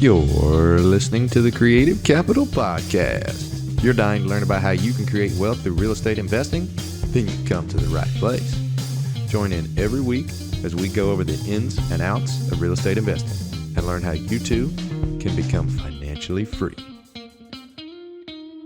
You're listening to the Creative Capital Podcast. You're dying to learn about how you can create wealth through real estate investing? Then you've come to the right place. Join in every week as we go over the ins and outs of real estate investing and learn how you too can become financially free.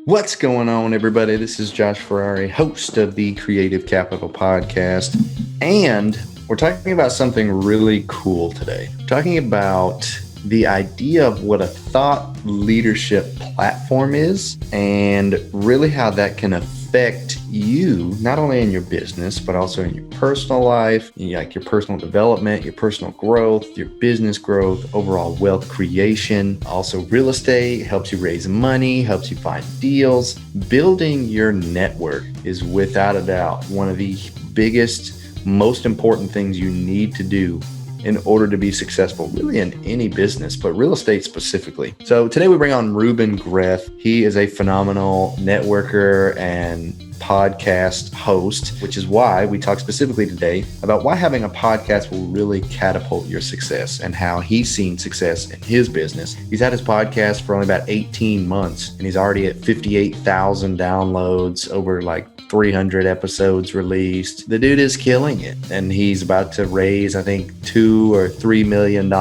What's going on, everybody? This is Josh Ferrari, host of the Creative Capital Podcast, and we're talking about something really cool today. We're talking about the idea of what a thought leadership platform is and really how that can affect you, not only in your business, but also in your personal life, like your personal development, your personal growth, your business growth, overall wealth creation. Also, real estate helps you raise money, helps you find deals. Building your network is without a doubt one of the biggest, most important things you need to do in order to be successful, really in any business, but real estate specifically. So today we bring on Ruben Greth. He is a phenomenal networker and podcast host, which is why we talk specifically today about why having a podcast will really catapult your success and how he's seen success in his business. He's had his podcast for only about 18 months and he's already at 58,000 downloads, over like 300 episodes released. The dude is killing it, and he's about to raise, I think, $2 or $3 million.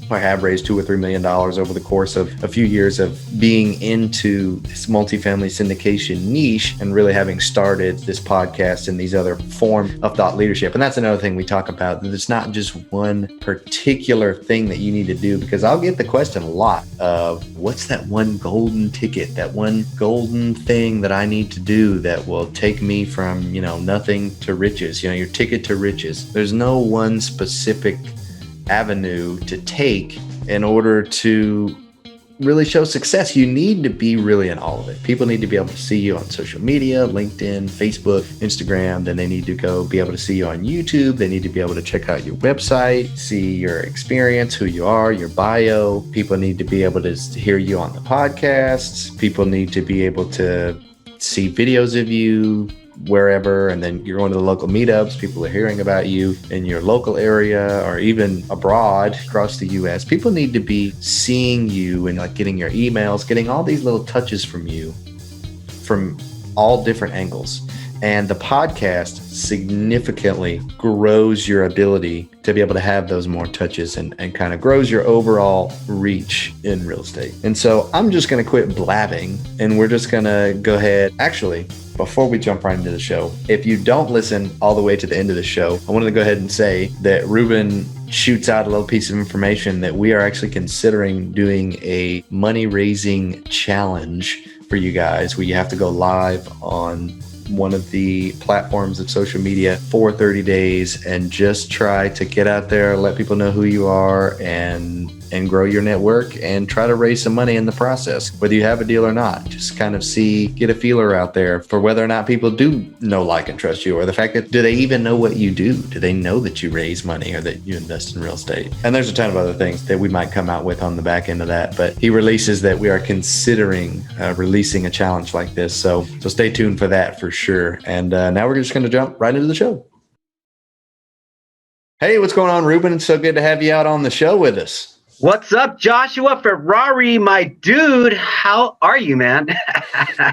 I have raised $2 or $3 million over the course of a few years of being into this multifamily syndication niche and really having started this podcast and these other form of thought leadership. And that's another thing we talk about, that it's not just one particular thing that you need to do, because I'll get the question a lot of what's that one golden ticket, that one golden thing that I need to do that will take me from, nothing to riches, your ticket to riches. There's no one specific avenue to take in order to really show success. You need to be really in all of it. People need to be able to see you on social media, LinkedIn, Facebook, Instagram. Then they need to be able to see you on YouTube. They need to be able to check out your website, see your experience, who you are, your bio. People need to be able to hear you on the podcasts. People need to be able to see videos of you wherever, and then you're going to the local meetups. People are hearing about you in your local area or even abroad across the US. People need to be seeing you and getting your emails, getting all these little touches from you from all different angles. And the podcast significantly grows your ability to be able to have those more touches and kind of grows your overall reach in real estate. And so I'm just going to quit blabbing and we're just going to go ahead. Actually, before we jump right into the show, if you don't listen all the way to the end of the show, I wanted to go ahead and say that Ruben shoots out a little piece of information that we are actually considering doing a money raising challenge for you guys, where you have to go live on one of the platforms of social media for 30 days and just try to get out there, let people know who you are and grow your network and try to raise some money in the process, whether you have a deal or not. Just kind of get a feeler out there for whether or not people do know, like, and trust you, or the fact that, do they even know what you do? Do they know that you raise money or that you invest in real estate? And there's a ton of other things that we might come out with on the back end of that, but he releases that we are considering releasing a challenge like this. So stay tuned for that for sure. And now we're just going to jump right into the show. Hey, what's going on, Ruben? It's so good to have you out on the show with us. What's up, Joshua Ferrari, my dude? How are you, man?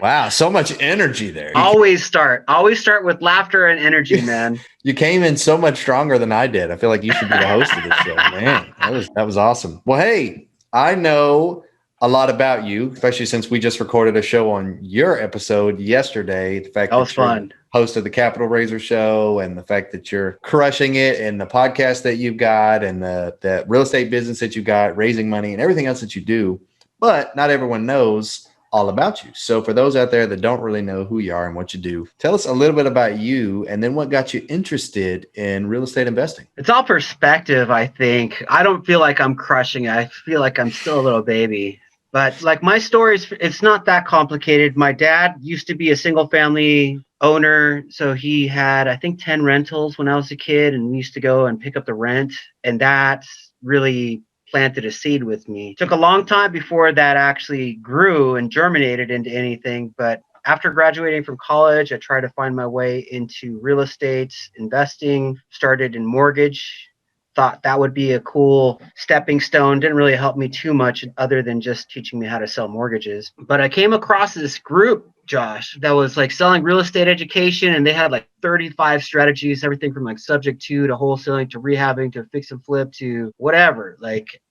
Wow, so much energy there. Always start with laughter and energy, man. You came in so much stronger than I did. I feel like you should be the host of this show, man. That was awesome. Well, hey, I know a lot about you, especially since we just recorded a show on your episode yesterday. The fact that was fun. Host of the Capital Raiser show, and the fact that you're crushing it, and the podcast that you've got, and the real estate business that you've got, raising money and everything else that you do. But not everyone knows all about you. So for those out there that don't really know who you are and what you do, tell us a little bit about you and then what got you interested in real estate investing. It's all perspective, I think. I don't feel like I'm crushing it. I feel like I'm still a little baby. But my story it's not that complicated. My dad used to be a single family owner. So he had, I think, 10 rentals when I was a kid, and we used to go and pick up the rent. And that really planted a seed with me. It took a long time before that actually grew and germinated into anything. But after graduating from college, I tried to find my way into real estate investing, started in mortgage thought that would be a cool stepping stone. Didn't really help me too much other than just teaching me how to sell mortgages. But I came across this group, Josh, that was like selling real estate education, and they had like 35 strategies, everything from like subject to wholesaling to rehabbing to fix and flip to whatever.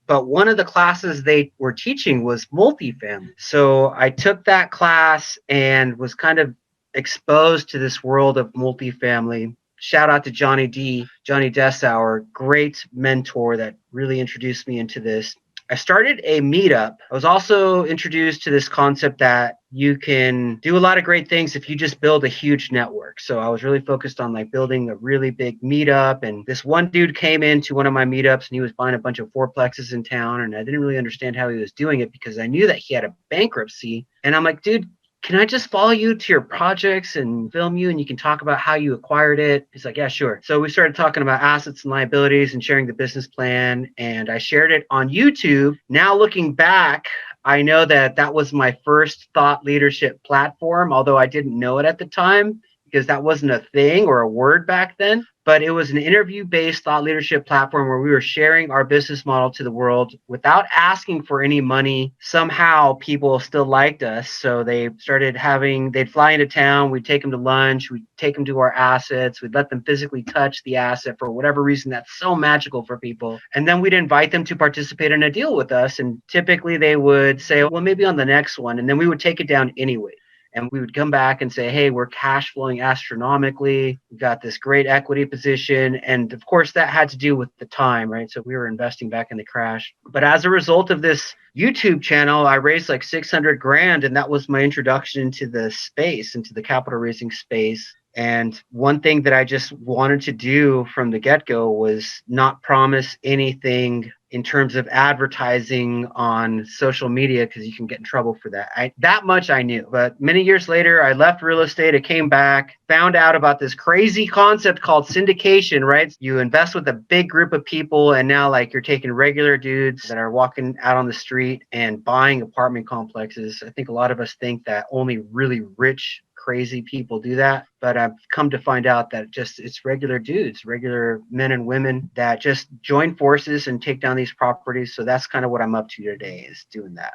But one of the classes they were teaching was multifamily. So I took that class and was kind of exposed to this world of multifamily. Shout out to Johnny Dessauer, great mentor that really introduced me into this. I started a meetup. I was also introduced to this concept that you can do a lot of great things if you just build a huge network. So I was really focused on like building a really big meetup. And this one dude came into one of my meetups and he was buying a bunch of fourplexes in town. And I didn't really understand how he was doing it because I knew that he had a bankruptcy. And I'm like, dude, can I just follow you to your projects and film you and you can talk about how you acquired it? He's like, yeah, sure. So we started talking about assets and liabilities and sharing the business plan. And I shared it on YouTube. Now looking back, I know that that was my first thought leadership platform, although I didn't know it at the time because that wasn't a thing or a word back then. But it was an interview-based thought leadership platform where we were sharing our business model to the world without asking for any money. Somehow people still liked us. So they'd fly into town, we'd take them to lunch, we'd take them to our assets, we'd let them physically touch the asset for whatever reason that's so magical for people. And then we'd invite them to participate in a deal with us. And typically they would say, well, maybe on the next one. And then we would take it down anyway. And we would come back and say, hey, we're cash flowing astronomically. We've got this great equity position. And of course, that had to do with the time, right? So we were investing back in the crash. But as a result of this YouTube channel, I raised like 600 grand. And that was my introduction into the space, into the capital raising space. And one thing that I just wanted to do from the get-go was not promise anything in terms of advertising on social media because you can get in trouble for that. That much I knew. But many years later, I left real estate. I came back, found out about this crazy concept called syndication, right? You invest with a big group of people, and now like you're taking regular dudes that are walking out on the street and buying apartment complexes. I think a lot of us think that only really rich, crazy people do that, but I've come to find out that it's regular dudes, regular men and women that just join forces and take down these properties. So that's kind of what I'm up to today, is doing that.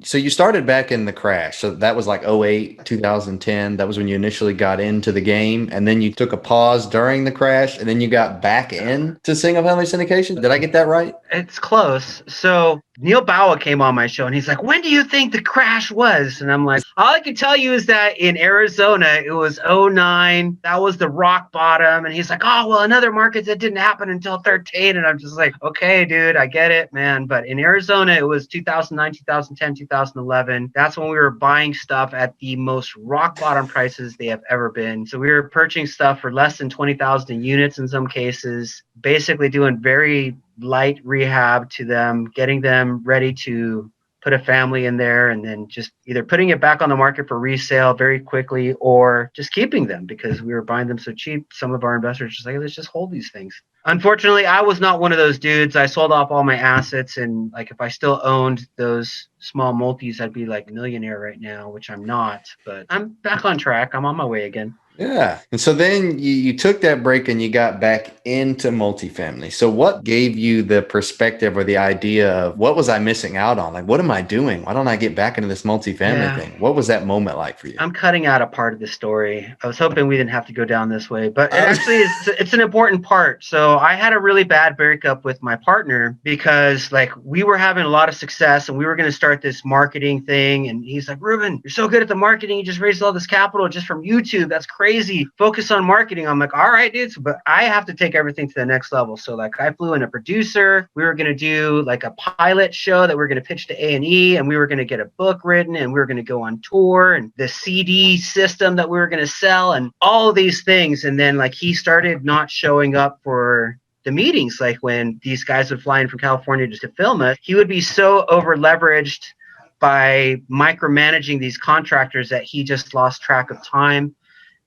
So you started back in the crash. So that was like 08, 2010. That was when you initially got into the game. And then you took a pause during the crash. And then you got back into single family syndication. Did I get that right? It's close. So Neil Bawa came on my show and he's like, when do you think the crash was? And I'm like, all I can tell you is that in Arizona, it was 09. That was the rock bottom. And he's like, oh, well, in other markets, it didn't happen until 13. And I'm just like, okay, dude, I get it, man. But in Arizona, it was 2009, 2010, 2011. That's when we were buying stuff at the most rock bottom prices they have ever been. So we were purchasing stuff for less than 20,000 units in some cases, basically doing very light rehab to them, getting them ready to put a family in there, and then just either putting it back on the market for resale very quickly or just keeping them because we were buying them so cheap. Some of our investors just like, let's just hold these things. Unfortunately, I was not one of those dudes. I sold off all my assets, and like if I still owned those small multis, I'd be like a millionaire right now, which I'm not, but I'm back on track. I'm on my way again. Yeah. And so then you took that break and you got back into multifamily. So what gave you the perspective or the idea of what was I missing out on? Like, what am I doing? Why don't I get back into this multifamily thing? What was that moment like for you? I'm cutting out a part of the story. I was hoping we didn't have to go down this way, but it actually is, it's an important part. So I had a really bad breakup with my partner because like we were having a lot of success and we were going to start this marketing thing. And he's like, Ruben, you're so good at the marketing. You just raised all this capital just from YouTube. That's crazy. Focus on marketing. I'm like, all right, dudes, but I have to take everything to the next level. So like I flew in a producer. We were going to do like a pilot show that we are going to pitch to A&E, and we were going to get a book written, and we were going to go on tour, and the CD system that we were going to sell, and all of these things. And then like he started not showing up for the meetings. Like when these guys would fly in from California just to film it, he would be so over leveraged by micromanaging these contractors that he just lost track of time.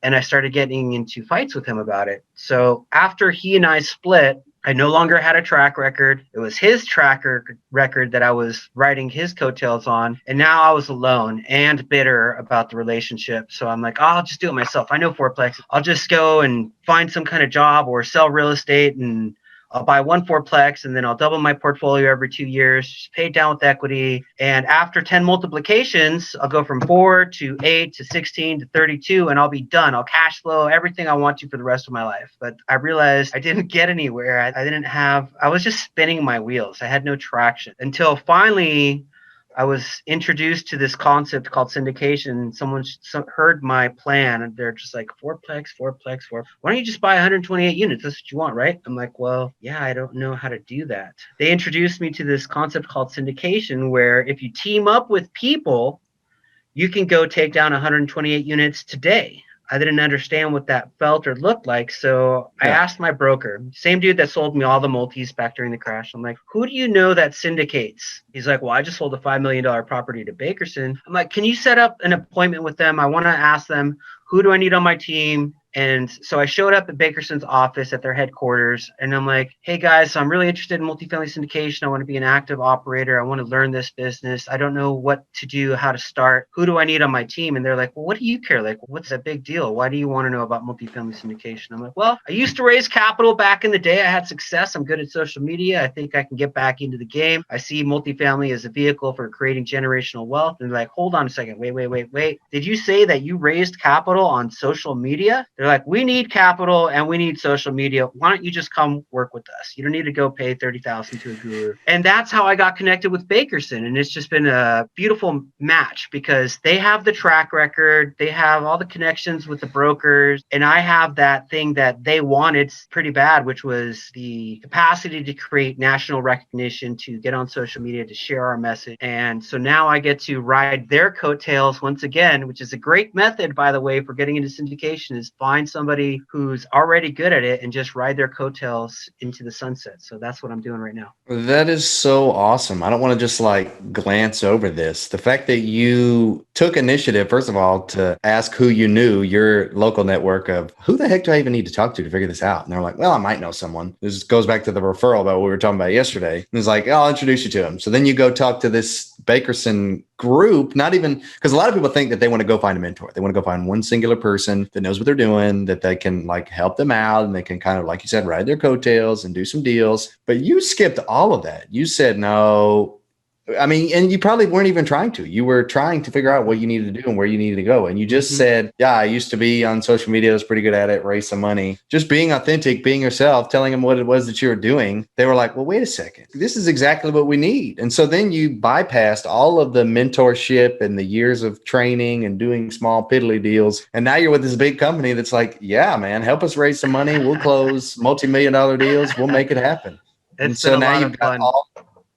And I started getting into fights with him about it. So after he and I split, I no longer had a track record. It was his track record that I was riding his coattails on. And now I was alone and bitter about the relationship. So I'm like, oh, I'll just do it myself. I know fourplex. I'll just go and find some kind of job or sell real estate and I'll buy one fourplex and then I'll double my portfolio every 2 years, just pay it down with equity. And after 10 multiplications, I'll go from 4 to 8 to 16 to 32 and I'll be done. I'll cash flow everything I want to for the rest of my life. But I realized I didn't get anywhere. I was just spinning my wheels. I had no traction until finally I was introduced to this concept called syndication. Someone heard my plan and they're just like, fourplex. Why don't you just buy 128 units? That's what you want, right? I'm like, well, yeah, I don't know how to do that. They introduced me to this concept called syndication, where if you team up with people, you can go take down 128 units today. I didn't understand what that felt or looked like. So I asked my broker, same dude that sold me all the multis back during the crash. I'm like, who do you know that syndicates? He's like, well, I just sold a $5 million property to Bakerson. I'm like, can you set up an appointment with them? I want to ask them, who do I need on my team? And so I showed up at Bakerson's office at their headquarters, and I'm like, hey guys, so I'm really interested in multifamily syndication. I want to be an active operator. I want to learn this business. I don't know what to do, how to start. Who do I need on my team? And they're like, well, what do you care? Like, what's that big deal? Why do you want to know about multifamily syndication? I'm like, well, I used to raise capital back in the day. I had success. I'm good at social media. I think I can get back into the game. I see multifamily as a vehicle for creating generational wealth. And they're like, hold on a second. Wait. Did you say that you raised capital on social media? They're like, we need capital and we need social media. Why don't you just come work with us? You don't need to go pay $30,000 to a guru. And that's how I got connected with Bakerson. And it's just been a beautiful match because they have the track record. They have all the connections with the brokers. And I have that thing that they wanted pretty bad, which was the capacity to create national recognition, to get on social media, to share our message. And so now I get to ride their coattails once again, which is a great method, by the way, for getting into syndication, is find somebody who's already good at it and just ride their coattails into the sunset. So that's what I'm doing right now. That is so awesome. I don't want to just like glance over this. The fact that you took initiative, first of all, to ask who you knew, your local network of who the heck do I even need to talk to figure this out? And they're like, well, I might know someone. This goes back to the referral about what we were talking about yesterday. And it's like, oh, I'll introduce you to him. So then you go talk to this Bakerson group, not even because a lot of people think that they want to go find a mentor. They want to go find one singular person that knows what they're doing, that they can like help them out and they can kind of, like you said, ride their coattails and do some deals. But you skipped all of that. You said, no, I mean, and you probably weren't even trying to. You were trying to figure out what you needed to do and where you needed to go. And you just said, yeah, I used to be on social media. I was pretty good at it, raise some money. Just being authentic, being yourself, telling them what it was that you were doing. They were like, well, wait a second. This is exactly what we need. And so then you bypassed all of the mentorship and the years of training and doing small piddly deals. And now you're with this big company that's like, yeah, man, help us raise some money. We'll close multi-million-dollar deals. We'll make it happen. And so now you've got all,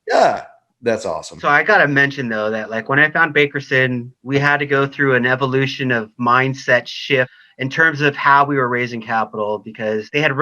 yeah. That's awesome. So I got to mention, though, that like when I found Bakerson, we had to go through an evolution of mindset shift in terms of how we were raising capital, because they had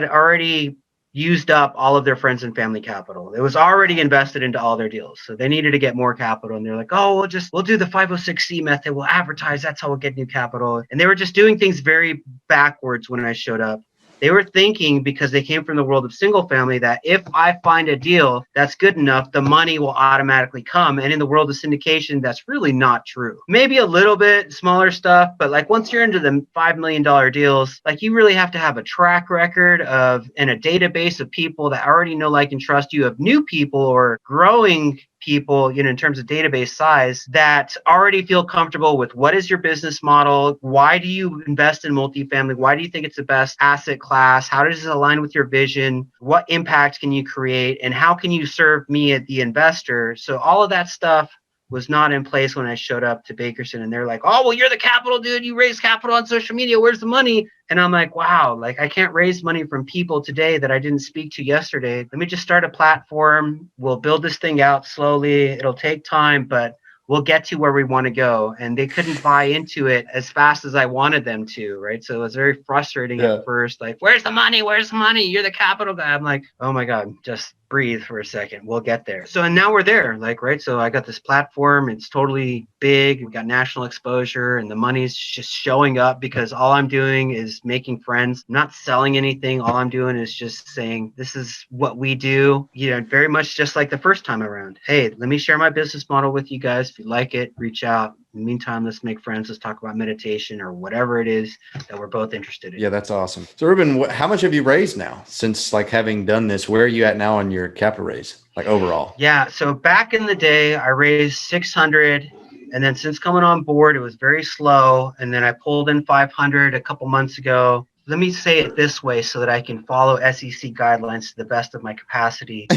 already used up all of their friends and family capital. It was already invested into all their deals. So they needed to get more capital. And they're like, oh, we'll do the 506C method. We'll advertise. That's how we'll get new capital. And they were just doing things very backwards when I showed up. They were thinking, because they came from the world of single family, that if I find a deal that's good enough, the money will automatically come. And in the world of syndication, that's really not true. Maybe a little bit smaller stuff, but like once you're into the $5 million deals, like you really have to have a track record of and a database of people that already know, like, and trust you, of new people or growing people, in terms of database size, that already feel comfortable with what is your business model? Why do you invest in multifamily? Why do you think it's the best asset class? How does it align with your vision? What impact can you create? And how can you serve me as the investor? So all of that stuff was not in place when I showed up to Bakerson, and they're like, oh, well, you're the capital dude. You raise capital on social media. Where's the money? And I'm like, wow, like I can't raise money from people today that I didn't speak to yesterday. Let me just start a platform. We'll build this thing out slowly. It'll take time, but we'll get to where we want to go. And they couldn't buy into it as fast as I wanted them to, right? So it was very frustrating at first. Like, where's the money? Where's the money? You're the capital guy. I'm like, oh my God, just breathe for a second. We'll get there. So, and now we're there, like, right? So I got this platform. It's totally big. We got national exposure, and the money's just showing up because all I'm doing is making friends. I'm not selling anything. All I'm doing is just saying, this is what we do, very much just like the first time around. Hey, let me share my business model with you guys. If you like it, reach out. In the meantime, let's make friends. Let's talk about meditation or whatever it is that we're both interested in. Yeah, that's awesome. So Ruben, how much have you raised now since like having done this? Where are you at now on your capital raise, like overall? Yeah. So back in the day, I raised 600. And then since coming on board, it was very slow. And then I pulled in 500 a couple months ago. Let me say it this way so that I can follow SEC guidelines to the best of my capacity.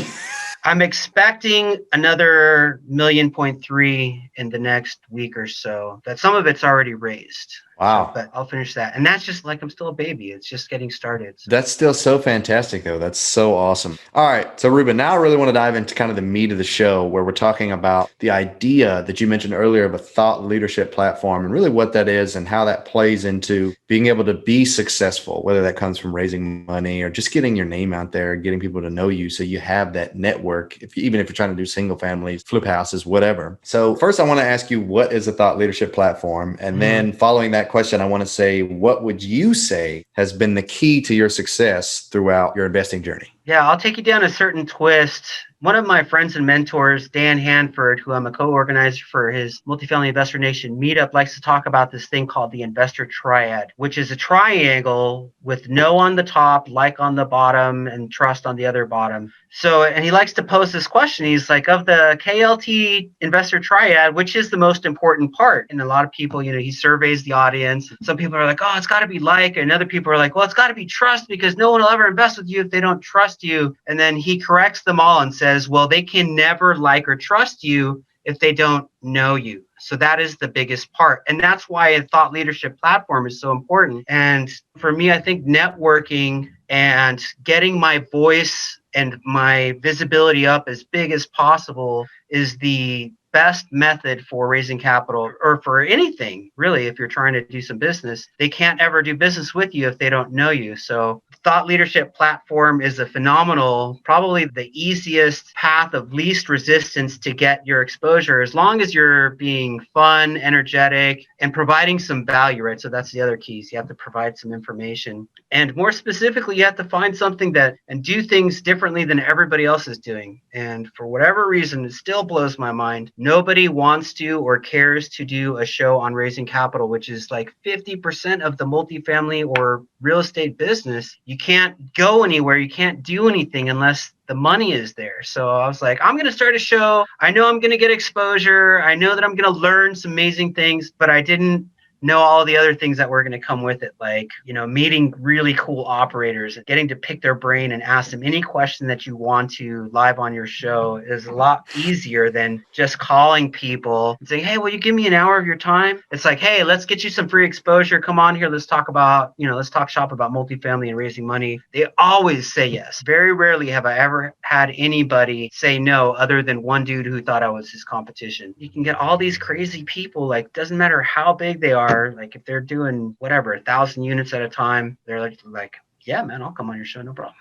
I'm expecting another 1.3 in the next week or so. That some of it's already raised. Wow. So, but I'll finish that. And that's just like I'm still a baby. It's just getting started. So. That's still so fantastic, though. That's so awesome. All right. So, Ruben, now I really want to dive into kind of the meat of the show where we're talking about the idea that you mentioned earlier of a thought leadership platform and really what that is and how that plays into being able to be successful, whether that comes from raising money or just getting your name out there, getting people to know you so you have that network, even if you're trying to do single families, flip houses, whatever. So, first, I want to ask you, what is a thought leadership platform? And then following that question, I want to say, what would you say has been the key to your success throughout your investing journey? Yeah, I'll take you down a certain twist. One of my friends and mentors, Dan Hanford, who I'm a co-organizer for his Multifamily Investor Nation meetup, likes to talk about this thing called the investor triad, which is a triangle with no on the top, like on the bottom, and trust on the other bottom. So, and he likes to pose this question. He's like, of the KLT investor triad, which is the most important part? And a lot of people, he surveys the audience. Some people are like, oh, it's got to be like, and other people are like, well, it's got to be trust because no one will ever invest with you if they don't trust you. And then he corrects them all and says, well, they can never like or trust you if they don't know you. So that is the biggest part. And that's why a thought leadership platform is so important. And for me, I think networking and getting my voice and my visibility up as big as possible is the best method for raising capital or for anything, really. If you're trying to do some business, they can't ever do business with you if they don't know you. So thought leadership platform is a phenomenal, probably the easiest path of least resistance to get your exposure, as long as you're being fun, energetic, and providing some value, right? So that's the other keys. You have to provide some information. And more specifically, you have to find something and do things differently than everybody else is doing. And for whatever reason, it still blows my mind. Nobody wants to or cares to do a show on raising capital, which is like 50% of the multifamily or real estate business. You can't go anywhere. You can't do anything unless the money is there. So I was like, I'm going to start a show. I know I'm going to get exposure. I know that I'm going to learn some amazing things, but I didn't know all the other things that were going to come with it, like, meeting really cool operators, getting to pick their brain and ask them any question that you want to live on your show is a lot easier than just calling people and saying, hey, will you give me an hour of your time? It's like, hey, let's get you some free exposure. Come on here. Let's talk about, let's talk shop about multifamily and raising money. They always say yes. Very rarely have I ever had anybody say no other than one dude who thought I was his competition. You can get all these crazy people, like, doesn't matter how big they are. Like if they're doing whatever 1,000 units at a time, they're like, yeah, man, I'll come on your show, no problem.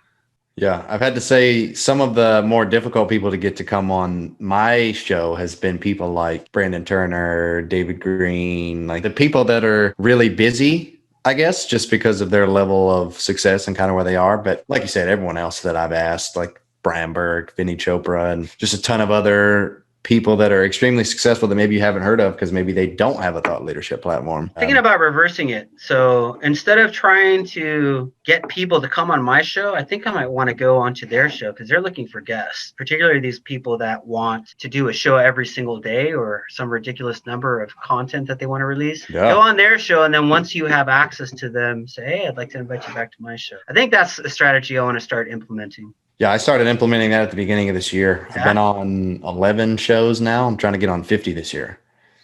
Yeah, I've had to say some of the more difficult people to get to come on my show has been people like Brandon Turner, David Green, like the people that are really busy, I guess, just because of their level of success and kind of where they are. But like you said, everyone else that I've asked, like Brian Burke, Vinny Chopra, and just a ton of other people that are extremely successful that maybe you haven't heard of because maybe they don't have a thought leadership platform. Thinking about reversing it. So instead of trying to get people to come on my show, I think I might want to go onto their show because they're looking for guests, particularly these people that want to do a show every single day or some ridiculous number of content that they want to release. Yeah. Go on their show, and then once you have access to them, say, hey, I'd like to invite you back to my show. I think that's a strategy I want to start implementing. Yeah, I started implementing that at the beginning of this year. Yeah. I've been on 11 shows now. I'm trying to get on 50 this year.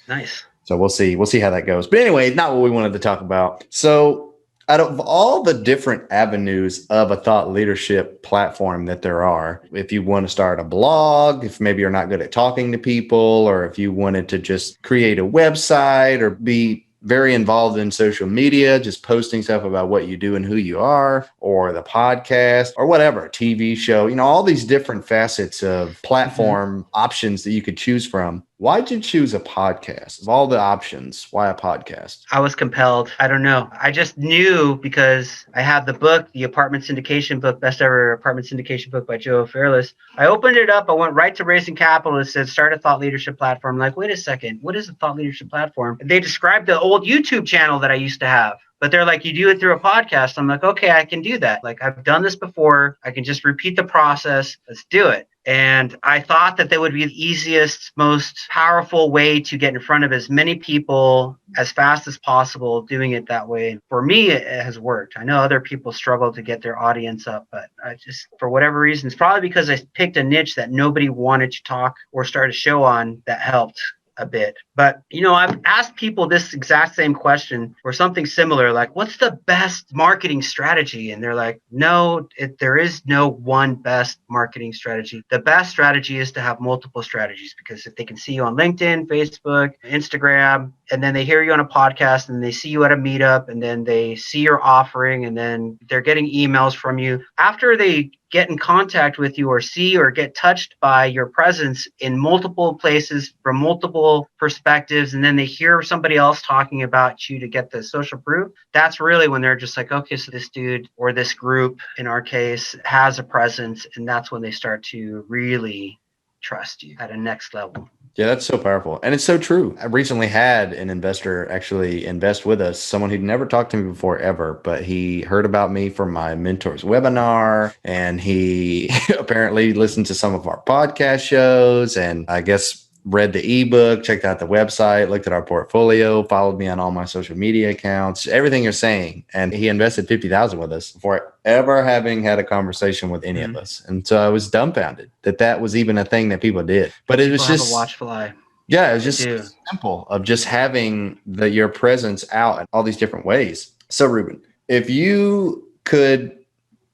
Nice. So we'll see. We'll see how that goes. But anyway, not what we wanted to talk about. So out of all the different avenues of a thought leadership platform that there are, if you want to start a blog, if maybe you're not good at talking to people, or if you wanted to just create a website or be very involved in social media, just posting stuff about what you do and who you are, or the podcast or whatever, TV show, all these different facets of platform options that you could choose from. Why'd you choose a podcast? Of all the options, why a podcast? I was compelled. I don't know. I just knew because I had the book, the apartment syndication book, best ever apartment syndication book by Joe Fairless. I opened it up. I went right to Raising Capital. It said, start a thought leadership platform. I'm like, wait a second. What is a thought leadership platform? They described the old YouTube channel that I used to have. But they're like, you do it through a podcast. I'm like, okay, I can do that. Like, I've done this before. I can just repeat the process. Let's do it. And I thought that would be the easiest, most powerful way to get in front of as many people as fast as possible, doing it that way. And for me, it has worked. I know other people struggle to get their audience up, but I just, for whatever reason, it's probably because I picked a niche that nobody wanted to talk or start a show on that helped a bit. But, I've asked people this exact same question or something similar, like, what's the best marketing strategy? And they're like, no, there is no one best marketing strategy. The best strategy is to have multiple strategies, because if they can see you on LinkedIn, Facebook, Instagram, and then they hear you on a podcast, and they see you at a meetup, and then they see your offering, and then they're getting emails from you. After they get in contact with you or see or get touched by your presence in multiple places from multiple perspectives, and then they hear somebody else talking about you to get the social proof, that's really when they're just like, okay, so this dude or this group, in our case, has a presence, and that's when they start to really trust you at a next level. Yeah, that's so powerful. And it's so true. I recently had an investor actually invest with us, someone who'd never talked to me before ever, but he heard about me from my mentor's webinar, and he apparently listened to some of our podcast shows, and I guess read the ebook, checked out the website, looked at our portfolio, followed me on all my social media accounts, everything you're saying. And he invested $50,000 with us before ever having had a conversation with any of us. And so I was dumbfounded that was even a thing that people did. But it was just a watch fly. Yeah, it was just simple of just having your presence out in all these different ways. So Ruben, if you could,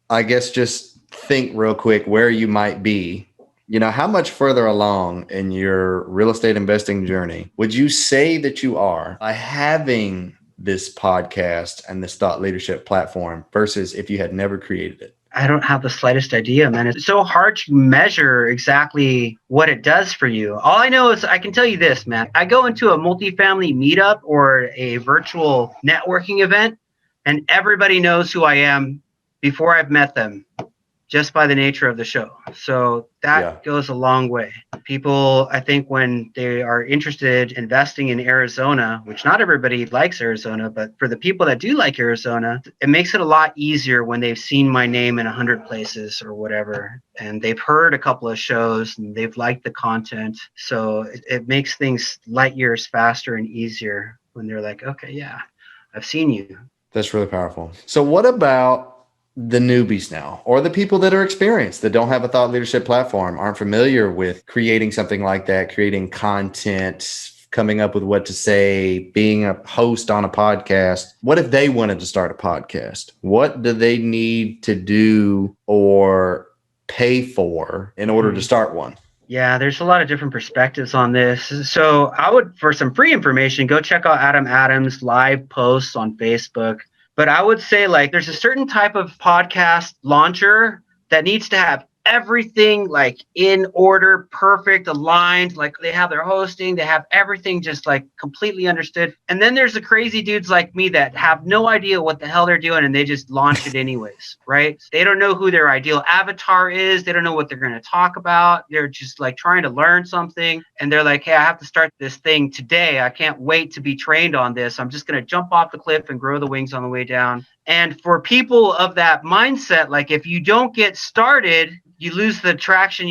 I guess, just think real quick where you might be, how much further along in your real estate investing journey would you say that you are by having this podcast and this thought leadership platform versus if you had never created it? I don't have the slightest idea, man. It's so hard to measure exactly what it does for you. All I know is I can tell you this, man. I go into a multifamily meetup or a virtual networking event, and everybody knows who I am before I've met them, just by the nature of the show. So that goes a long way. People, I think, when they are interested in investing in Arizona, which not everybody likes Arizona, but for the people that do like Arizona, it makes it a lot easier when they've seen my name in 100 places or whatever, and they've heard a couple of shows and they've liked the content. So it makes things light years faster and easier when they're like, okay, yeah, I've seen you. That's really powerful. So what about the newbies now, or the people that are experienced that don't have a thought leadership platform, aren't familiar with creating something like that, creating content, coming up with what to say, being a host on a podcast? What if they wanted to start a podcast? What do they need to do or pay for in order to start one? Yeah, there's a lot of different perspectives on this. So I would, for some free information, go check out Adam Adams' live posts on Facebook. But I would say, like, there's a certain type of podcast launcher that needs to have everything like in order, perfect, aligned. Like, they have their hosting, they have everything just like completely understood. And then there's the crazy dudes like me that have no idea what the hell they're doing, and they just launch it anyways, right? They don't know who their ideal avatar is. They don't know what they're going to talk about. They're just like trying to learn something, and they're like, hey, I have to start this thing today. I can't wait to be trained on this. I'm just going to jump off the cliff and grow the wings on the way down. And for people of that mindset, like, if you don't get started, you lose the traction,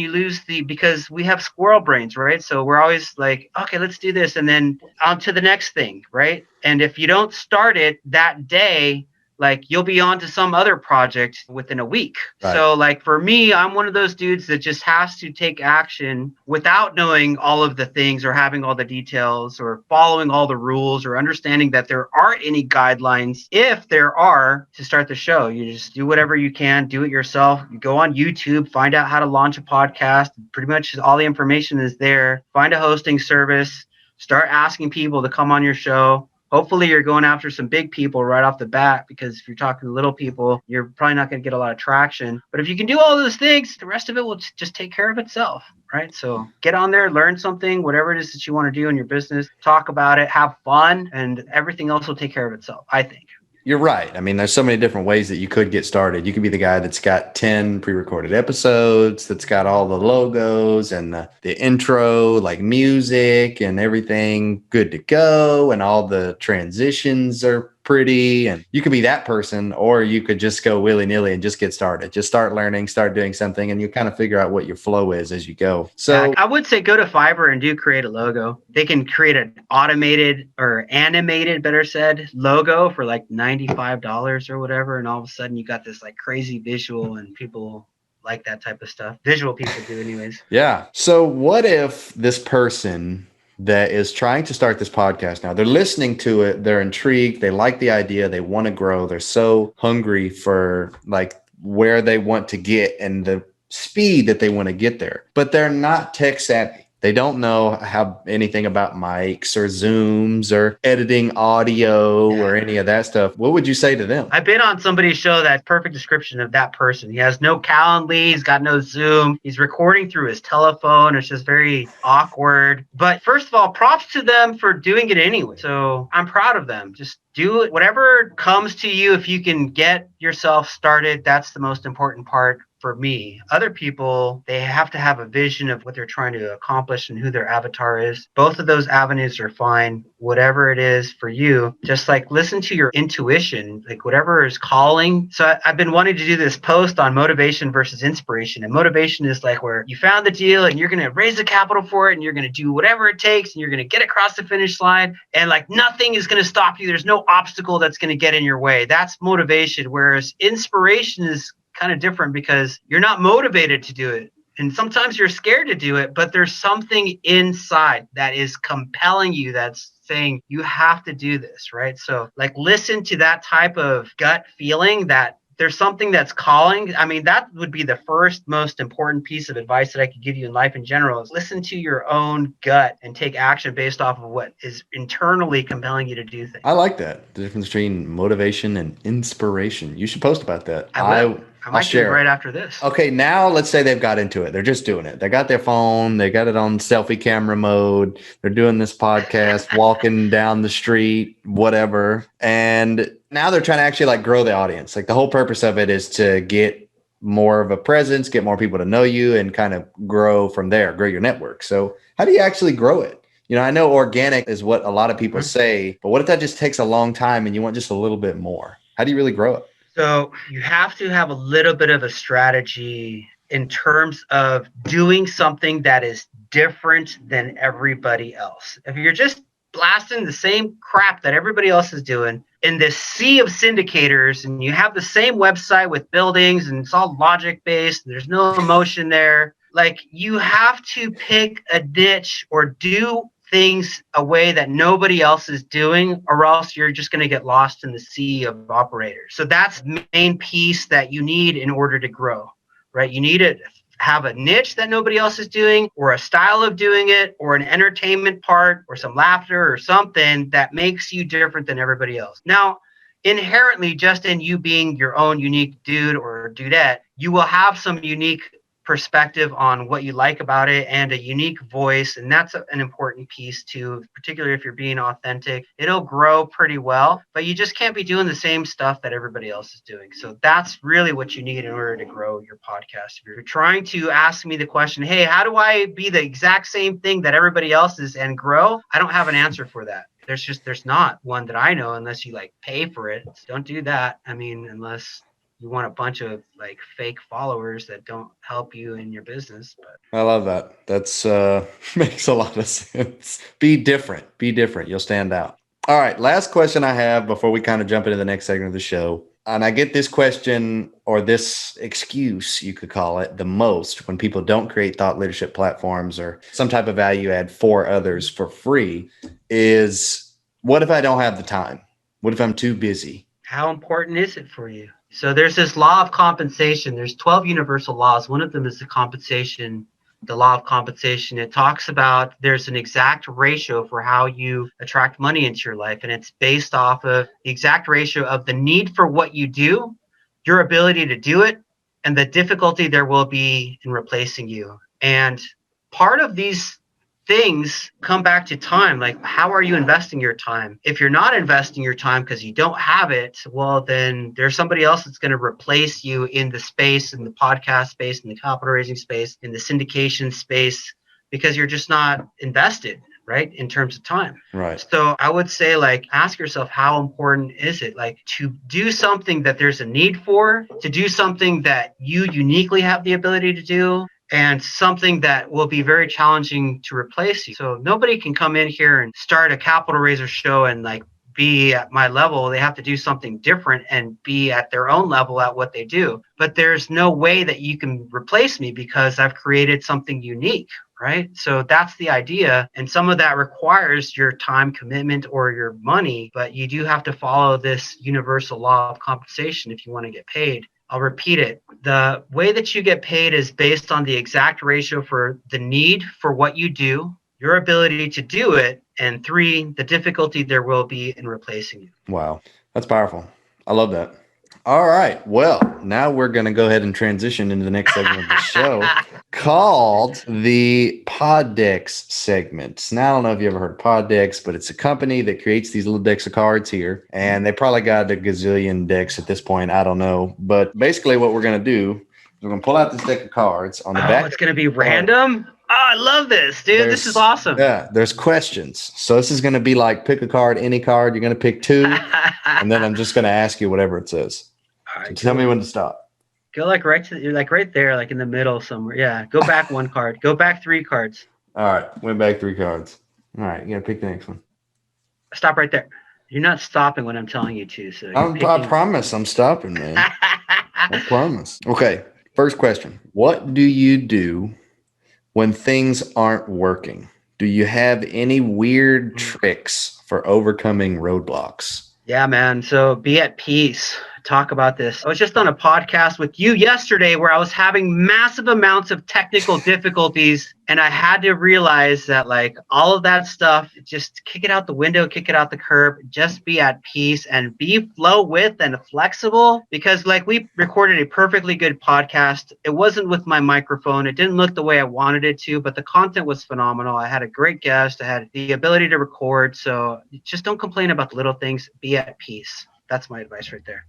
because we have squirrel brains, right? So we're always like, okay, let's do this, and then on to the next thing, right? And if you don't start it that day, like, you'll be on to some other project within a week. Right. So like, for me, I'm one of those dudes that just has to take action without knowing all of the things or having all the details or following all the rules or understanding that there aren't any guidelines. If there are, to start the show, you just do whatever you can, do it yourself. You go on YouTube, find out how to launch a podcast. Pretty much all the information is there. Find a hosting service, start asking people to come on your show. hopefully you're going after some big people right off the bat, because if you're talking to little people, you're probably not going to get a lot of traction. But if you can do all those things, the rest of it will just take care of itself, right? So get on there, learn something, whatever it is that you want to do in your business, talk about it, have fun, and everything else will take care of itself, I think. You're right. I mean, there's so many different ways that you could get started. You could be the guy that's got 10 pre-recorded episodes, that's got all the logos and the intro, like music and everything good to go, and all the transitions are pretty. And you could be that person, or you could just go willy-nilly and just get started. Just start learning, start doing something, and you kind of figure out what your flow is as you go. So I would say go to Fiverr and do create a logo. They can create an automated or animated, better said, logo for like $95 or whatever. And all of a sudden you got this like crazy visual, and people like that type of stuff. Visual people do anyways. yeah. So what if this person that is trying to start this podcast now, they're listening to it, they're intrigued, they like the idea, they want to grow, they're so hungry for like where they want to get and the speed that they want to get there, but they're not tech savvy. They don't know how anything about mics or Zooms or editing audio or any of that stuff. What would you say to them? I've been on somebody's show that's perfect description of that person. He has no Calendly, he's got no Zoom, he's recording through his telephone. It's just very awkward. But first of all, props to them for doing it anyway. So I'm proud of them. Just do it. Whatever comes to you, if you can get yourself started, that's the most important part. For me, other people, they have to have a vision of what they're trying to accomplish and who their avatar is. Both of those avenues are fine. Whatever it is for you, just like listen to your intuition, like whatever is calling. So I've been wanting to do this post on motivation versus inspiration. And motivation is like where you found the deal and you're going to raise the capital for it and you're going to do whatever it takes and you're going to get across the finish line and like nothing is going to stop you. There's no obstacle that's going to get in your way. That's motivation. Whereas inspiration is kind of different because you're not motivated to do it. And sometimes you're scared to do it, but there's something inside that is compelling you, that's saying you have to do this, right? So like listen to that type of gut feeling that there's something that's calling. I mean, that would be the first most important piece of advice that I could give you in life in general is listen to your own gut and take action based off of what is internally compelling you to do things. I like that. The difference between motivation and inspiration. You should post about that. I might share it right after this. Okay, now let's say they've got into it. They're just doing it. They got their phone. They got it on selfie camera mode. They're doing this podcast, walking down the street, whatever. And now they're trying to actually like grow the audience. Like the whole purpose of it is to get more of a presence, get more people to know you and kind of grow from there, grow your network. So how do you actually grow it? You know, I know organic is what a lot of people say, but what if that just takes a long time and you want just a little bit more? How do you really grow it? So you have to have a little bit of a strategy in terms of doing something that is different than everybody else. If you're just blasting the same crap that everybody else is doing in this sea of syndicators and you have the same website with buildings and it's all logic based, there's no emotion there, like you have to pick a niche or do things a way that nobody else is doing, or else you're just going to get lost in the sea of operators. So that's the main piece that you need in order to grow, right? You need to have a niche that nobody else is doing, or a style of doing it, or an entertainment part, or some laughter, or something that makes you different than everybody else. Now, inherently, just in you being your own unique dude or dudette, you will have some unique perspective on what you like about it and a unique voice. And that's an important piece too, particularly if you're being authentic. It'll grow pretty well, but you just can't be doing the same stuff that everybody else is doing. So that's really what you need in order to grow your podcast. If you're trying to ask me the question, hey, how do I be the exact same thing that everybody else is and grow? I don't have an answer for that. There's not one that I know unless you like pay for it. Don't do that. I mean, unless you want a bunch of like fake followers that don't help you in your business. But I love that. That's makes a lot of sense. Be different. Be different. You'll stand out. All right. Last question I have before we kind of jump into the next segment of the show. And I get this question or this excuse, you could call it, the most when people don't create thought leadership platforms or some type of value add for others for free is, what if I don't have the time? What if I'm too busy? How important is it for you? So there's this law of compensation. There's 12 universal laws. One of them is the compensation the law of compensation. It talks about there's an exact ratio for how you attract money into your life. And it's based off of the exact ratio of the need for what you do, your ability to do it, and the difficulty there will be in replacing you. And part of these things come back to time. Like, how are you investing your time? If you're not investing your time because you don't have it, well, then there's somebody else that's going to replace you in the space, in the podcast space, in the capital raising space, in the syndication space, because you're just not invested, right, in terms of time. Right. So I would say, like, ask yourself, how important is it, like, to do something that there's a need for, to do something that you uniquely have the ability to do, and something that will be very challenging to replace you. So nobody can come in here and start a capital raiser show and like be at my level. They have to do something different and be at their own level at what they do. But there's no way that you can replace me because I've created something unique, right? So that's the idea. And some of that requires your time commitment or your money, but you do have to follow this universal law of compensation if you want to get paid. I'll repeat it. The way that you get paid is based on the exact ratio for the need for what you do, your ability to do it, and 3, the difficulty there will be in replacing you. Wow. That's powerful. I love that. All right. Well, now we're going to go ahead and transition into the next segment of the show called the Pod Decks segment. Now, I don't know if you ever heard of Pod Decks, but it's a company that creates these little decks of cards here. And they probably got a gazillion decks at this point. I don't know. But basically what we're going to do is we're going to pull out this deck of cards on the back. It's going to be random? Oh, I love this, dude. This is awesome. Yeah, there's questions. So this is going to be like pick a card, any card. You're going to pick 2. And then I'm just going to ask you whatever it says. All right, so tell me when to stop. Go like right there, like in the middle somewhere. Yeah. Go back 1 card. Go back 3 cards. All right. Went back 3 cards. All right. You got to pick the next one. Stop right there. You're not stopping when I'm telling you to. So I promise I'm stopping, man. I promise. Okay. First question. What do you do when things aren't working? Do you have any weird tricks for overcoming roadblocks? Yeah, man. So be at peace. Talk about this. I was just on a podcast with you yesterday where I was having massive amounts of technical difficulties, and I had to realize that like all of that stuff, just kick it out the window, kick it out the curb, just be at peace and be flow with and flexible, because like we recorded a perfectly good podcast. It wasn't with my microphone. It didn't look the way I wanted it to, but the content was phenomenal. I had a great guest. I had the ability to record. So just don't complain about the little things. Be at peace. That's my advice right there.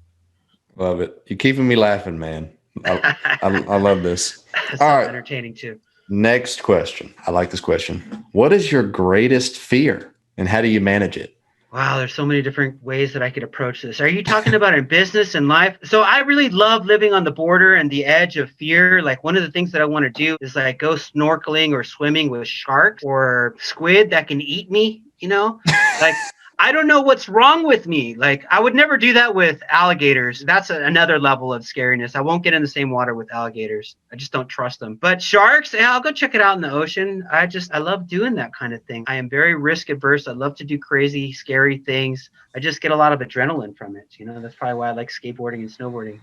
Love it. You're keeping me laughing, man. I love this. It's all right. Entertaining too. Next question. I like this question. What is your greatest fear and how do you manage it? Wow, there's so many different ways that I could approach this. Are you talking about in business and life? So I really love living on the border and the edge of fear. Like one of the things that I want to do is like go snorkeling or swimming with sharks or squid that can eat me, like I don't know what's wrong with me. Like I would never do that with alligators. That's another level of scariness. I won't get in the same water with alligators. I just don't trust them. But sharks, yeah, I'll go check it out in the ocean. I love doing that kind of thing. I am very risk adverse. I love to do crazy, scary things. I just get a lot of adrenaline from it. That's probably why I like skateboarding and snowboarding.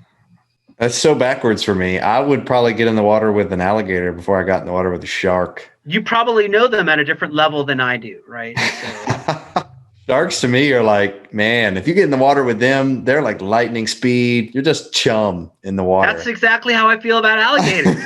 That's so backwards for me. I would probably get in the water with an alligator before I got in the water with a shark. You probably know them at a different level than I do, right? So. Sharks to me are like, man, if you get in the water with them, they're like lightning speed. You're just chum in the water. That's exactly how I feel about alligators.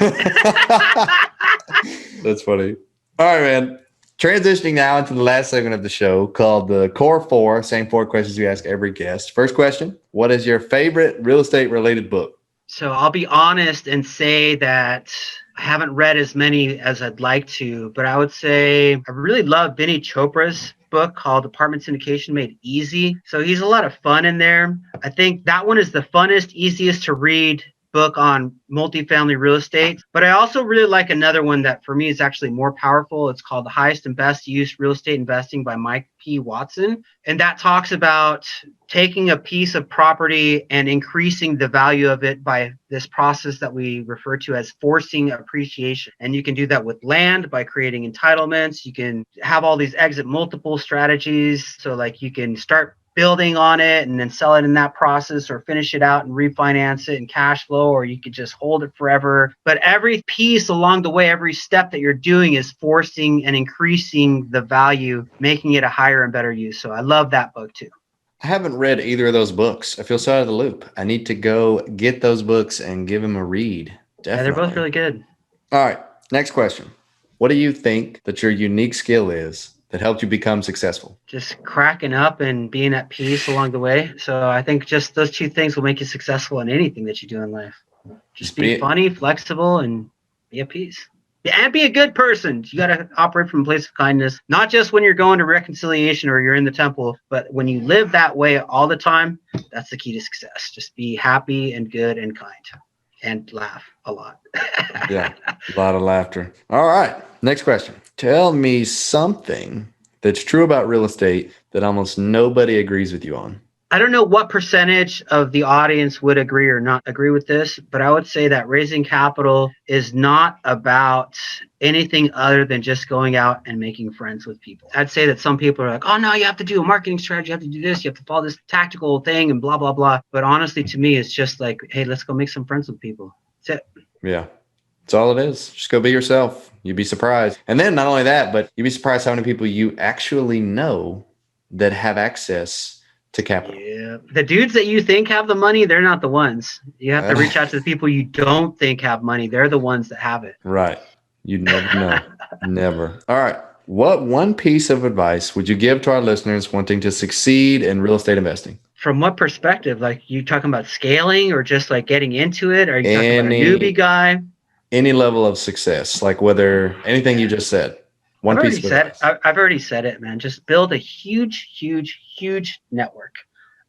That's funny. All right, man. Transitioning now into the last segment of the show called the Core 4, same 4 questions we ask every guest. First question, what is your favorite real estate related book? So I'll be honest and say that I haven't read as many as I'd like to, but I would say I really love Vinny Chopra's book called Apartment Syndication Made Easy. So he's a lot of fun in there. I think that one is the funnest, easiest to read book on multifamily real estate. But I also really like another one that for me is actually more powerful. It's called The Highest and Best Use Real Estate Investing by Mike P. Watson. And that talks about taking a piece of property and increasing the value of it by this process that we refer to as forcing appreciation. And you can do that with land by creating entitlements. You can have all these exit multiple strategies. So like you can start building on it and then sell it in that process, or finish it out and refinance it and cash flow, or you could just hold it forever. But every piece along the way, every step that you're doing is forcing and increasing the value, making it a higher and better use. So I love that book too. I haven't read either of those books. I feel so out of the loop. I need to go get those books and give them a read. Definitely. Yeah, they're both really good. All right. Next question. What do you think that your unique skill is that helped you become successful? Just cracking up and being at peace along the way. So I think just those two things will make you successful in anything that you do in life. Just be funny, flexible, and be at peace. And be a good person. You got to operate from a place of kindness, not just when you're going to reconciliation or you're in the temple, but when you live that way all the time, that's the key to success. Just be happy and good and kind and laugh a lot. Yeah, a lot of laughter. All right. Next question. Tell me something that's true about real estate that almost nobody agrees with you on. I don't know what percentage of the audience would agree or not agree with this, but I would say that raising capital is not about anything other than just going out and making friends with people. I'd say that some people are like, oh, no, you have to do a marketing strategy. You have to do this. You have to follow this tactical thing and blah, blah, blah. But honestly, to me, it's just like, hey, let's go make some friends with people. That's it. Yeah. That's all it is. Just go be yourself. You'd be surprised. And then not only that, but you'd be surprised how many people you actually know that have access to capital. Yeah. The dudes that you think have the money, they're not the ones. You have to reach out to the people you don't think have money. They're the ones that have it. Right. You never know. Never. All right. What one piece of advice would you give to our listeners wanting to succeed in real estate investing? From what perspective? Like, you talking about scaling or just like getting into it? Are you talking about a newbie guy? Any level of success, like whether anything you just said. I've already said it, man. Just build a huge network.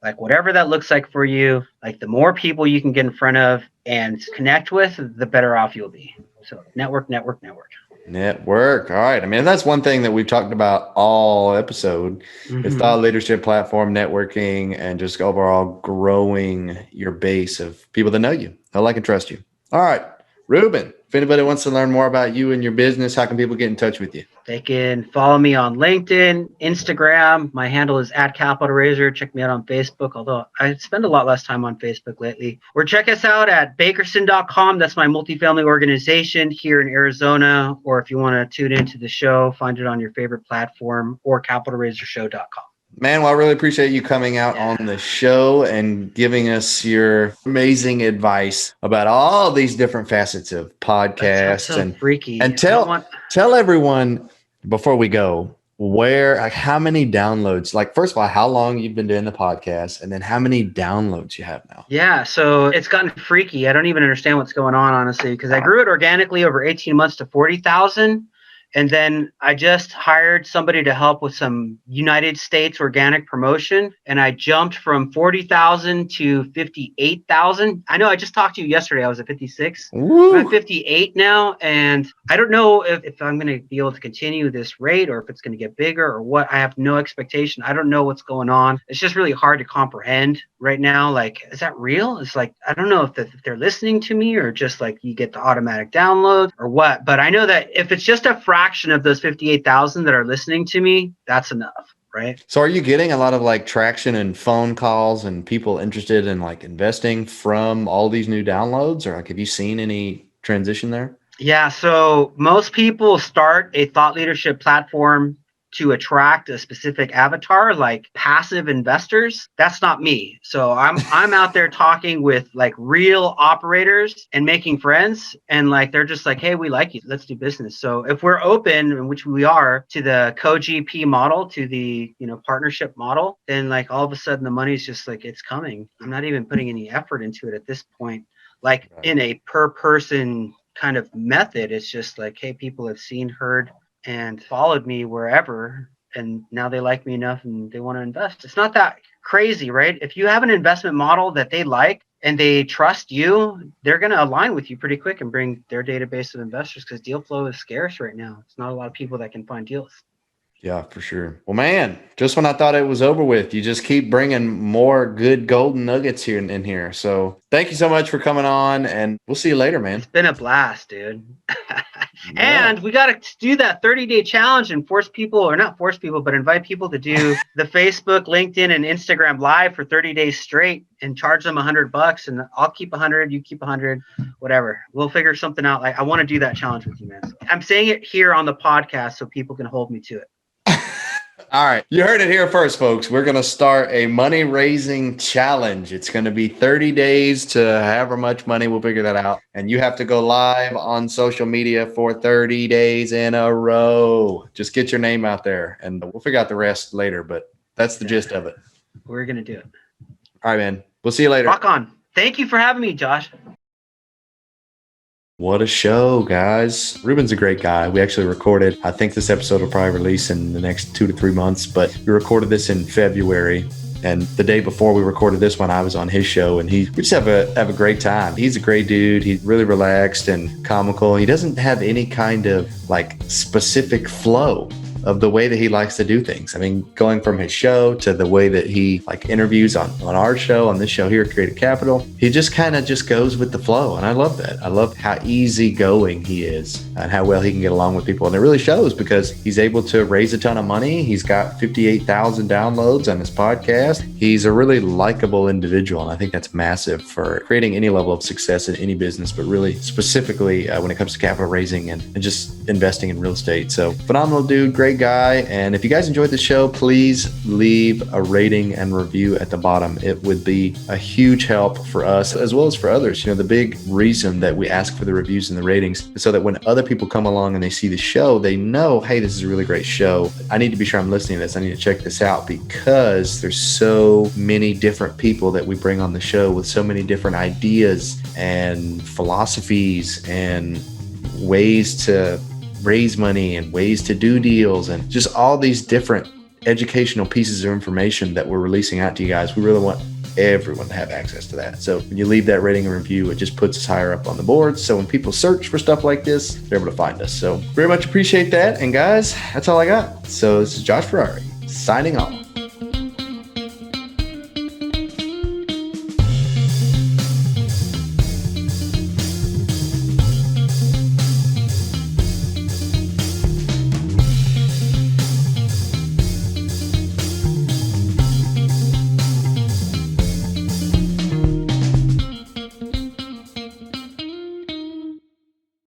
Like, whatever that looks like for you, like the more people you can get in front of and connect with, the better off you'll be. So network. Network. All right. I mean, that's one thing that we've talked about all episode. It's thought leadership platform, networking, and just overall growing your base of people that know you, they'll like and trust you. All right. Ruben, if anybody wants to learn more about you and your business, how can people get in touch with you? They can follow me on LinkedIn, Instagram. My handle is @CapitalRaiser. Check me out on Facebook, although I spend a lot less time on Facebook lately. Or check us out at bakerson.com. That's my multifamily organization here in Arizona. Or if you want to tune into the show, find it on your favorite platform, or capitalraisershow.com. Man, well, I really appreciate you coming out on the show and giving us your amazing advice about all these different facets of podcasts. So freaky. And tell everyone before we go how many downloads, like, first of all, how long you've been doing the podcast, and then how many downloads you have now. Yeah, so it's gotten freaky. I don't even understand what's going on, honestly, because I grew it organically over 18 months to 40,000. And then I just hired somebody to help with some United States organic promotion. And I jumped from 40,000 to 58,000. I know I just talked to you yesterday. I was at 56. Woo. I'm at 58 now. And I don't know if I'm going to be able to continue this rate or if it's going to get bigger or what. I have no expectation. I don't know what's going on. It's just really hard to comprehend right now. Like, is that real? It's like, I don't know if they're listening to me or just like you get the automatic download or what. But I know that if it's just a fraction of those 58,000 that are listening to me, that's enough, right? So are you getting a lot of like traction and phone calls and people interested in like investing from all these new downloads, or like, have you seen any transition there? Yeah. So most people start a thought leadership platform to attract a specific avatar, like passive investors. That's not me. So I'm out there talking with like real operators and making friends, and like they're just like, hey, we like you, let's do business. So if we're open, which we are, to the co-GP model, to the partnership model, then like all of a sudden the money's just like, it's coming. I'm not even putting any effort into it at this point, like in a per person kind of method. It's just like, hey, people have seen, heard, and followed me wherever, and now they like me enough and they want to invest. It's not that crazy, right? If you have an investment model that they like and they trust you, they're going to align with you pretty quick and bring their database of investors, because deal flow is scarce right now. It's not a lot of people that can find deals. Yeah, for sure. Well, man, just when I thought it was over with, you just keep bringing more good golden nuggets here in here. So thank you so much for coming on, and we'll see you later, man. It's been a blast, dude. And we got to do that 30-day challenge and but invite people to do the Facebook, LinkedIn, and Instagram live for 30 days straight and charge them $100. And I'll keep 100, you keep 100, whatever. We'll figure something out. Like, I want to do that challenge with you, man. So I'm saying it here on the podcast so people can hold me to it. All right. You heard it here first, folks. We're going to start a money raising challenge. It's going to be 30 days to however much money. We'll figure that out. And you have to go live on social media for 30 days in a row. Just get your name out there and we'll figure out the rest later. But that's the gist of it. We're going to do it. All right, man. We'll see you later. Rock on. Thank you for having me, Josh. What a show, guys. Ruben's a great guy. We actually recorded, I think this episode will probably release in the next 2 to 3 months, but we recorded this in February. And the day before we recorded this one, I was on his show and we just have a great time. He's a great dude. He's really relaxed and comical. He doesn't have any kind of like specific flow of the way that he likes to do things. I mean, going from his show to the way that he like interviews on our show, on this show here at Creative Capital, he just kind of just goes with the flow. And I love that. I love how easygoing he is and how well he can get along with people. And it really shows because he's able to raise a ton of money. He's got 58,000 downloads on his podcast. He's a really likable individual. And I think that's massive for creating any level of success in any business, but really specifically when it comes to capital raising and just investing in real estate. So phenomenal dude, great guy. And if you guys enjoyed the show, please leave a rating and review at the bottom. It would be a huge help for us as well as for others. You know, the big reason that we ask for the reviews and the ratings is so that when other people come along and they see the show, they know, hey, this is a really great show. I need to be sure I'm listening to this. I need to check this out because there's so many different people that we bring on the show with so many different ideas and philosophies and ways to raise money and ways to do deals and just all these different educational pieces of information that we're releasing out to you guys. We really want everyone to have access to that. So when you leave that rating and review, it just puts us higher up on the board. So when people search for stuff like this, they're able to find us. So very much appreciate that. And guys, that's all I got. So this is Josh Ferrari signing off.